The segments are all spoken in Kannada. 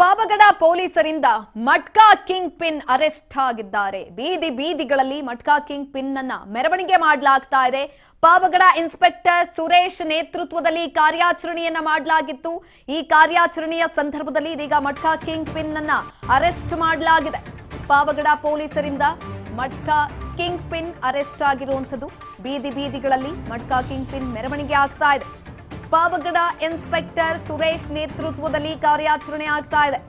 ಪಾವಗಡ ಪೊಲೀಸರಿಂದ ಮಟ್ಕಾ ಕಿಂಗ್ ಪಿನ್ ಅರೆಸ್ಟ್ ಆಗಿದ್ದಾರೆ. ಬೀದಿ ಬೀದಿಗಳಲ್ಲಿ ಮಟ್ಕಾ ಕಿಂಗ್ ಪಿನ್ ಅನ್ನ ಮೆರವಣಿಗೆ ಮಾಡಲಾಗ್ತಾ ಇದೆ. ಪಾವಗಡ ಇನ್ಸ್ಪೆಕ್ಟರ್ ಸುರೇಶ್ ನೇತೃತ್ವದಲ್ಲಿ ಕಾರ್ಯಾಚರಣೆಯನ್ನ ಮಾಡಲಾಗಿತ್ತು. ಈ ಕಾರ್ಯಾಚರಣೆಯ ಸಂದರ್ಭದಲ್ಲಿ ಇದೀಗ ಮಟ್ಕಾ ಕಿಂಗ್ ಪಿನ್ ಅನ್ನ ಅರೆಸ್ಟ್ ಮಾಡಲಾಗಿದೆ. ಪಾವಗಡ ಪೊಲೀಸರಿಂದ ಮಟ್ಕಾ ಕಿಂಗ್ ಪಿನ್ ಅರೆಸ್ಟ್ ಆಗಿರುವಂತದ್ದು. ಬೀದಿ ಬೀದಿಗಳಲ್ಲಿ ಮಟ್ಕಾ ಕಿಂಗ್ ಪಿನ್ ಮೆರವಣಿಗೆ ಆಗ್ತಾ ಇದೆ. ಪಾವಗಡ ಇನ್ಸ್ಪೆಕ್ಟರ್ ಸುರೇಶ್ ನೇತೃತ್ವದಲ್ಲಿ ಕಾರ್ಯಾಚರಣೆ ಆಗ್ತಾ ಇದೆ.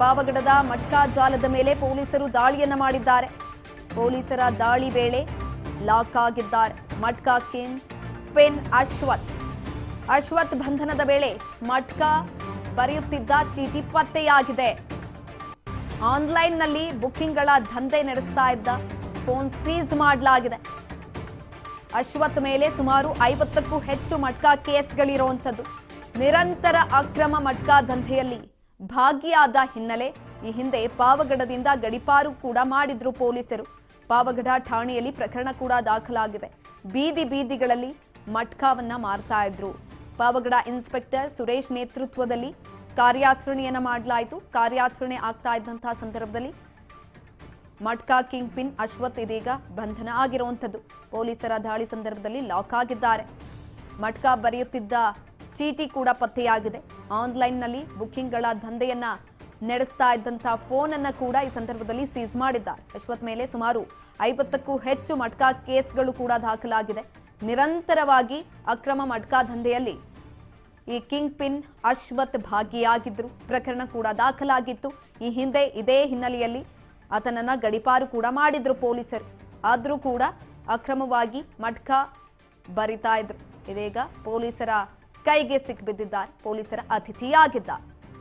ಪಾವಗಡದ ಮಟ್ಕಾ ಜಾಲದ ಮೇಲೆ ಪೊಲೀಸರು ದಾಳಿಯನ್ನ ಮಾಡಿದ್ದಾರೆ. ಪೊಲೀಸರ ದಾಳಿ ವೇಳೆ ಲಾಕ್ ಆಗಿದ್ದಾರೆ ಮಟ್ಕಾ ಕಿಂಗ್ ಪಿನ್ ಅಶ್ವಥ್ ಬಂಧನದ ವೇಳೆ ಮಟ್ಕಾ ಬರೆಯುತ್ತಿದ್ದ ಚೀಟಿ ಪತ್ತೆಯಾಗಿದೆ. ಆನ್ಲೈನ್ನಲ್ಲಿ ಬುಕ್ಕಿಂಗ್ಗಳ ದಂಧೆ ನಡೆಸ್ತಾ ಇದ್ದ ಫೋನ್ ಸೀಸ್ ಮಾಡಲಾಗಿದೆ. ಅಶ್ವಥ್ ಮೇಲೆ ಸುಮಾರು 50ಕ್ಕೂ ಹೆಚ್ಚು ಮಟ್ಕಾ ಕೇಸ್ಗಳಿರುವಂಥದ್ದು. ನಿರಂತರ ಅಕ್ರಮ ಮಟ್ಕಾ ದಂಧೆಯಲ್ಲಿ ಭಾಗಿಯಾದ ಹಿನ್ನೆಲೆ ಈ ಹಿಂದೆ ಪಾವಗಡದಿಂದ ಗಡಿಪಾರು ಕೂಡ ಮಾಡಿದ್ರು ಪೊಲೀಸರು. ಪಾವಗಡ ಠಾಣೆಯಲ್ಲಿ ಪ್ರಕರಣ ಕೂಡ ದಾಖಲಾಗಿದೆ. ಬೀದಿ ಬೀದಿಗಳಲ್ಲಿ ಮಟ್ಕಾವನ್ನ ಮಾರ್ತಾ ಇದ್ರು. ಪಾವಗಡ ಇನ್ಸ್ಪೆಕ್ಟರ್ ಸುರೇಶ್ ನೇತೃತ್ವದಲ್ಲಿ ಕಾರ್ಯಾಚರಣೆಯನ್ನ ಮಾಡಲಾಯಿತು. ಕಾರ್ಯಾಚರಣೆ ಆಗ್ತಾ ಇದ್ದಂತಹ ಸಂದರ್ಭದಲ್ಲಿ ಮಟ್ಕಾ ಕಿಂಗ್ ಪಿನ್ ಅಶ್ವಥ್ ಇದೀಗ ಬಂಧನ ಆಗಿರುವಂಥದ್ದು. ಪೊಲೀಸರ ದಾಳಿ ಸಂದರ್ಭದಲ್ಲಿ ಲಾಕ್ ಆಗಿದ್ದಾರೆ. ಮಟ್ಕಾ ಬರೆಯುತ್ತಿದ್ದ ಚೀಟಿ ಕೂಡ ಪತ್ತೆಯಾಗಿದೆ. ಆನ್ಲೈನ್ನಲ್ಲಿ ಬುಕ್ಕಿಂಗ್ಗಳ ದಂಧೆಯನ್ನ ನಡೆಸ್ತಾ ಇದ್ದಂತಹ ಫೋನ್ ಅನ್ನ ಕೂಡ ಈ ಸಂದರ್ಭದಲ್ಲಿ ಸೀಸ್ ಮಾಡಿದ್ದಾರೆ. ಅಶ್ವಥ್ ಮೇಲೆ ಸುಮಾರು 50ಕ್ಕೂ ಹೆಚ್ಚು ಮಟ್ಕಾ ಕೇಸ್ಗಳು ಕೂಡ ದಾಖಲಾಗಿದೆ. ನಿರಂತರವಾಗಿ ಅಕ್ರಮ ಮಟ್ಕಾ ದಂಧೆಯಲ್ಲಿ ಈ ಕಿಂಗ್ ಪಿನ್ ಅಶ್ವಥ್ ಭಾಗಿಯಾಗಿದ್ರು. ಪ್ರಕರಣ ಕೂಡ ದಾಖಲಾಗಿತ್ತು. ಈ ಹಿಂದೆ ಇದೇ ಹಿನ್ನೆಲೆಯಲ್ಲಿ ಆತನನ್ನ ಗಡಿಪಾರು ಕೂಡ ಮಾಡಿದ್ರು ಪೊಲೀಸರು. ಆದ್ರೂ ಕೂಡ ಅಕ್ರಮವಾಗಿ ಮಟ್ಕಾ ಬರಿತಾ ಇದ್ರು. ಇದೀಗ ಪೊಲೀಸರ ಕೈಗೆ ಸಿಕ್ಬಿದ್ದಿದ್ದಾರೆ. ಪೊಲೀಸರ ಅತಿಥಿಯಾಗಿದ್ದಾರೆ.